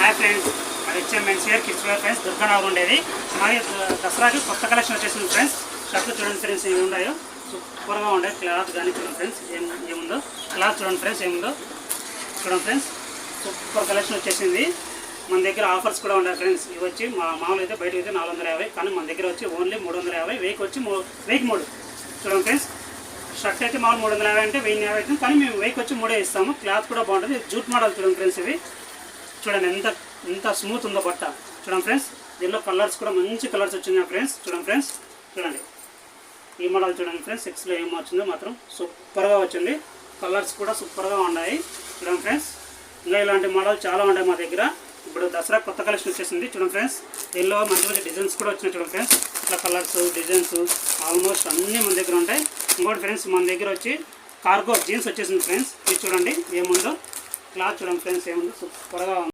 Hi friends, అది HM men's wear kids wear friends Durganagar ఉండేది. మరి దసరాకి కొత్త కలెక్షన్ వచ్చేసింది ఫ్రెండ్స్. షర్ట్లు చూడండి ఫ్రెండ్స్ ఏమి ఉన్నాయో, సూపర్గా ఉంటాయి. క్లాత్ కానీ చూడండి ఫ్రెండ్స్ ఏముందో, క్లాత్ చూడండి ఫ్రెండ్స్ ఏముందో చూడండి ఫ్రెండ్స్. సూపర్ కలెక్షన్ వచ్చేసింది. మన దగ్గర ఆఫర్స్ కూడా ఉన్నాయి ఫ్రెండ్స్. ఇవి వచ్చి మామూలు అయితే బయటకు అయితే 450, కానీ మన దగ్గర వచ్చి ఓన్లీ 350, వెయ్యికి వచ్చి 1003 చూడండి ఫ్రెండ్స్. షర్ట్ అయితే మామూలు 350 అంటే 1050 అవుతుంది, కానీ మేము వెయ్యికి వచ్చి 3 ఇస్తాము. క్లాత్ కూడా బాగుంటుంది. జూట్ మోడల్ చూడండి ఫ్రెండ్స్. ఇవి చూడండి ఎంత స్మూత్ ఉందో బట్ట చూడండి ఫ్రెండ్స్. దీనిలో కలర్స్ కూడా మంచి కలర్స్ వచ్చినాయి ఫ్రెండ్స్. చూడండి ఫ్రెండ్స్, చూడండి ఈ మోడల్ చూడండి ఫ్రెండ్స్. 6లో ఏం వచ్చిందో మాత్రం సూపర్గా వచ్చింది. కలర్స్ కూడా సూపర్గా ఉన్నాయి చూడండి ఫ్రెండ్స్. ఇంకా ఇలాంటి మోడల్ చాలా ఉన్నాయి మా దగ్గర. ఇప్పుడు దసరా కొత్త కలెక్షన్ వచ్చేసింది చూడండి ఫ్రెండ్స్. దీనిలో మంచి మంచి డిజైన్స్ కూడా వచ్చినాయి చూడండి ఫ్రెండ్స్. ఇట్లా కలర్స్ డిజైన్స్ ఆల్మోస్ట్ అన్నీ మన దగ్గర ఉంటాయి. ఇంకోటి ఫ్రెండ్స్, మన దగ్గర వచ్చి కార్గో జీన్స్ వచ్చేసింది ఫ్రెండ్స్. ఇది చూడండి ఏముందో, క్లాత్ చూడండి ఫ్రెండ్స్ ఏముందో, సూపర్గా ఉంది.